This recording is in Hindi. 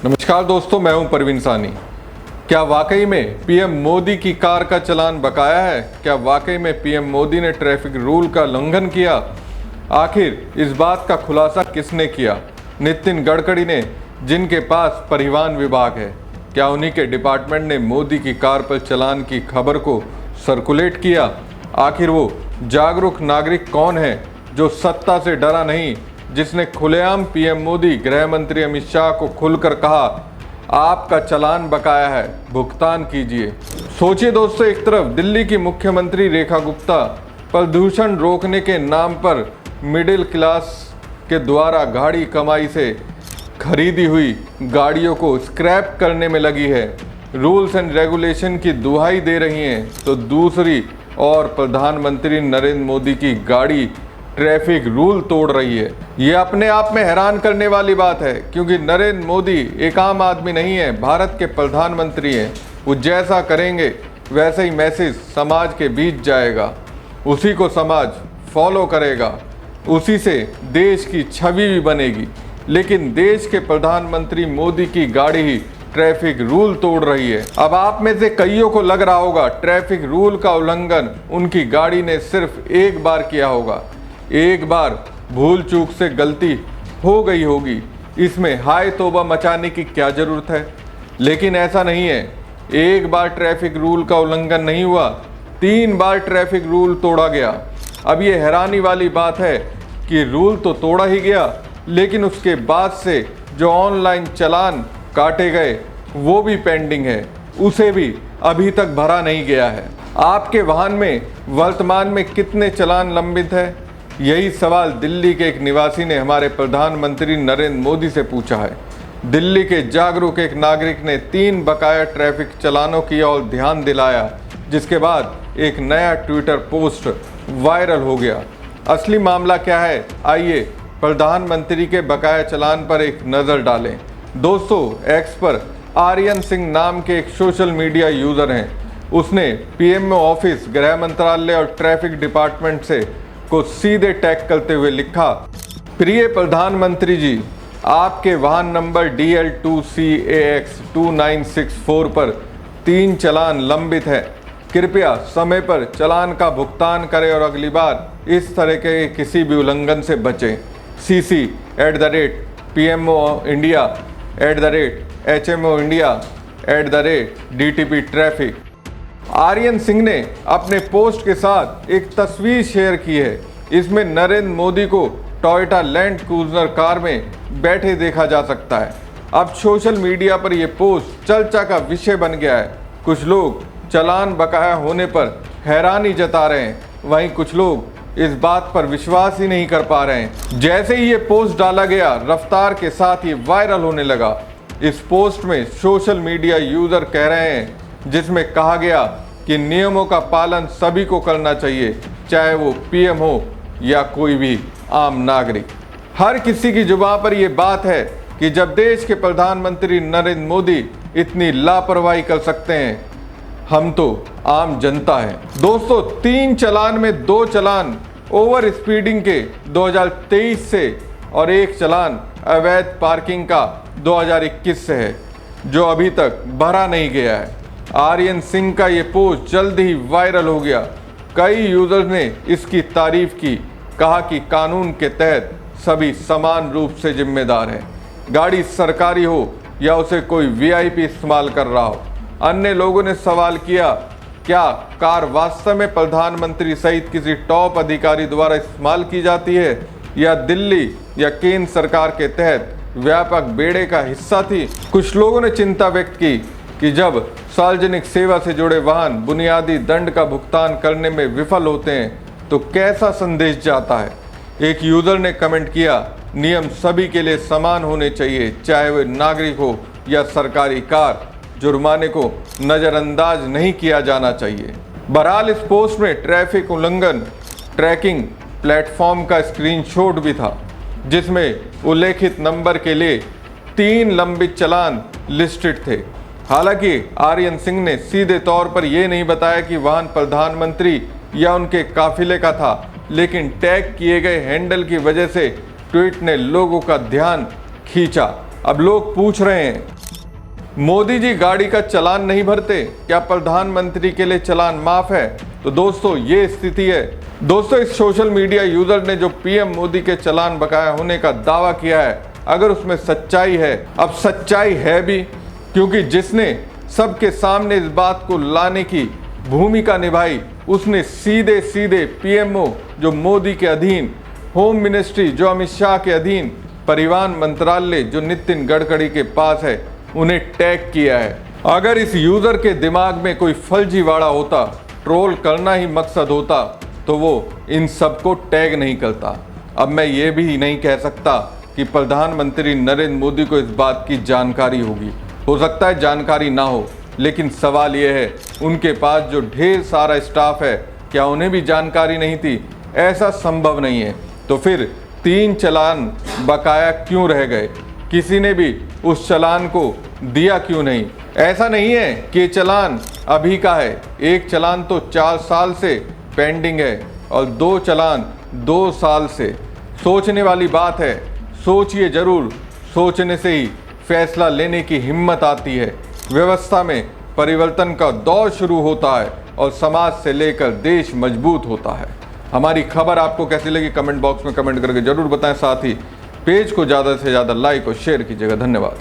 नमस्कार दोस्तों, मैं हूं परवीन सानी। क्या वाकई में पीएम मोदी की कार का चालान बकाया है? क्या वाकई में पीएम मोदी ने ट्रैफिक रूल का उल्लंघन किया? आखिर इस बात का खुलासा किसने किया? नितिन गडकरी ने, जिनके पास परिवहन विभाग है। क्या उन्हीं के डिपार्टमेंट ने मोदी की कार पर चालान की खबर को सर्कुलेट किया? आखिर वो जागरूक नागरिक कौन है जो सत्ता से डरा नहीं, जिसने खुलेआम पीएम मोदी, गृह मंत्री अमित शाह को खुलकर कहा, आपका चालान बकाया है, भुगतान कीजिए। सोचिए दोस्तों, एक तरफ दिल्ली की मुख्यमंत्री रेखा गुप्ता प्रदूषण रोकने के नाम पर मिडिल क्लास के द्वारा गाड़ी कमाई से खरीदी हुई गाड़ियों को स्क्रैप करने में लगी है, रूल्स एंड रेगुलेशन की दुहाई दे रही हैं, तो दूसरी और प्रधानमंत्री नरेंद्र मोदी की गाड़ी ट्रैफिक रूल तोड़ रही है। ये अपने आप में हैरान करने वाली बात है, क्योंकि नरेंद्र मोदी एक आम आदमी नहीं है, भारत के प्रधानमंत्री हैं। वो जैसा करेंगे वैसे ही मैसेज समाज के बीच जाएगा, उसी को समाज फॉलो करेगा, उसी से देश की छवि भी बनेगी। लेकिन देश के प्रधानमंत्री मोदी की गाड़ी ही ट्रैफिक रूल तोड़ रही है। अब आप में से कईयों को लग रहा होगा ट्रैफिक रूल का उल्लंघन उनकी गाड़ी ने सिर्फ एक बार किया होगा, एक बार भूल चूक से गलती हो गई होगी, इसमें हाय तौबा मचाने की क्या जरूरत है। लेकिन ऐसा नहीं है, एक बार ट्रैफिक रूल का उल्लंघन नहीं हुआ, 3 बार ट्रैफिक रूल तोड़ा गया। अब ये हैरानी वाली बात है कि रूल तो तोड़ा ही गया, लेकिन उसके बाद से जो ऑनलाइन चालान काटे गए वो भी पेंडिंग है, उसे भी अभी तक भरा नहीं गया है। आपके वाहन में वर्तमान में कितने चालान लंबित है? यही सवाल दिल्ली के एक निवासी ने हमारे प्रधानमंत्री नरेंद्र मोदी से पूछा है। दिल्ली के जागरूक एक नागरिक ने 3 बकाया ट्रैफिक चालानों की ओर ध्यान दिलाया, जिसके बाद एक नया ट्विटर पोस्ट वायरल हो गया। असली मामला क्या है, आइए प्रधानमंत्री के बकाया चालान पर एक नज़र डालें। दोस्तों, एक्स पर आर्यन सिंह नाम के एक सोशल मीडिया यूज़र हैं। उसने पीएमओ ऑफिस, गृह मंत्रालय और ट्रैफिक डिपार्टमेंट से को सीधे टैग करते हुए लिखा, प्रिय प्रधानमंत्री जी, आपके वाहन नंबर DL2CAX 2964 पर 3 चालान लंबित है। कृपया समय पर चालान का भुगतान करें और अगली बार इस तरह के किसी भी उल्लंघन से बचें। CC@PMO India @HMO India @DTP traffic. Aryan Singh ने अपने पोस्ट के साथ एक तस्वीर शेयर की है। इसमें नरेंद्र मोदी को टोयोटा लैंड क्रूजर कार में बैठे देखा जा सकता है। अब सोशल मीडिया पर यह पोस्ट चर्चा का विषय बन गया है। कुछ लोग चालान बकाया होने पर हैरानी जता रहे हैं, वहीं कुछ लोग इस बात पर विश्वास ही नहीं कर पा रहे हैं। जैसे ही ये पोस्ट डाला गया, रफ्तार के साथ ये वायरल होने लगा। इस पोस्ट में सोशल मीडिया यूजर कह रहे हैं, जिसमें कहा गया कि नियमों का पालन सभी को करना चाहिए, चाहे वो पीएम हो या कोई भी आम नागरिक। हर किसी की जुबान पर यह बात है कि जब देश के प्रधानमंत्री नरेंद्र मोदी इतनी लापरवाही कर सकते हैं, हम तो आम जनता हैं। दोस्तों, 3 चालान में 2 चालान ओवर स्पीडिंग के 2023 से और 1 चालान अवैध पार्किंग का 2021 से है, जो अभी तक भरा नहीं गया है। आर्यन सिंह का ये पोस्ट जल्द ही वायरल हो गया। कई यूजर्स ने इसकी तारीफ की, कहा कि कानून के तहत सभी समान रूप से जिम्मेदार हैं, गाड़ी सरकारी हो या उसे कोई वीआईपी इस्तेमाल कर रहा हो। अन्य लोगों ने सवाल किया, क्या कार वास्तव में प्रधानमंत्री सहित किसी टॉप अधिकारी द्वारा इस्तेमाल की जाती है, या दिल्ली या केंद्र सरकार के तहत व्यापक बेड़े का हिस्सा थी? कुछ लोगों ने चिंता व्यक्त की कि जब सार्वजनिक सेवा से जुड़े वाहन बुनियादी दंड का भुगतान करने में विफल होते हैं तो कैसा संदेश जाता है। एक यूजर ने कमेंट किया, नियम सभी के लिए समान होने चाहिए, चाहे वे नागरिक हो या सरकारी कार। जुर्माने को नज़रअंदाज नहीं किया जाना चाहिए। बहरहाल इस पोस्ट में ट्रैफिक उल्लंघन ट्रैकिंग प्लेटफॉर्म का स्क्रीनशॉट भी था, जिसमें उल्लेखित नंबर के लिए 3 लंबित चालान लिस्टेड थे। हालांकि आर्यन सिंह ने सीधे तौर पर यह नहीं बताया कि वाहन प्रधानमंत्री या उनके काफिले का था, लेकिन टैग किए गए हैंडल की वजह से ट्वीट ने लोगों का ध्यान खींचा। अब लोग पूछ रहे हैं मोदी जी गाड़ी का चालान नहीं भरते, क्या प्रधानमंत्री के लिए चालान माफ है? तो दोस्तों ये स्थिति है। दोस्तों इस सोशल मीडिया यूजर ने जो पीएम मोदी के चालान बकाया होने का दावा किया है, अगर उसमें सच्चाई है, अब सच्चाई है भी, क्योंकि जिसने सबके सामने इस बात को लाने की भूमिका निभाई उसने सीधे सीधे पीएमओ जो मोदी के अधीन, होम मिनिस्ट्री जो अमित शाह के अधीन, परिवहन मंत्रालय जो नितिन गडकरी के पास है, उन्हें टैग किया है। अगर इस यूजर के दिमाग में कोई फर्जीवाड़ा होता, ट्रोल करना ही मकसद होता, तो वो इन सबको टैग नहीं करता। अब मैं ये भी नहीं कह सकता कि प्रधानमंत्री नरेंद्र मोदी को इस बात की जानकारी होगी, हो सकता है जानकारी ना हो, लेकिन सवाल यह है उनके पास जो ढेर सारा स्टाफ है, क्या उन्हें भी जानकारी नहीं थी? ऐसा संभव नहीं है। तो फिर 3 चालान बकाया क्यों रह गए? किसी ने भी उस चालान को दिया क्यों नहीं? ऐसा नहीं है कि चालान अभी का है, एक चालान तो 4 साल से पेंडिंग है और 2 चालान 2 साल से। सोचने वाली बात है, सोचिए जरूर, सोचने से ही फैसला लेने की हिम्मत आती है। व्यवस्था में परिवर्तन का दौर शुरू होता है और समाज से लेकर देश मजबूत होता है। हमारी खबर आपको कैसी लगी कमेंट बॉक्स में कमेंट करके जरूर बताएं। साथ ही पेज को ज़्यादा से ज़्यादा लाइक और शेयर कीजिएगा। धन्यवाद।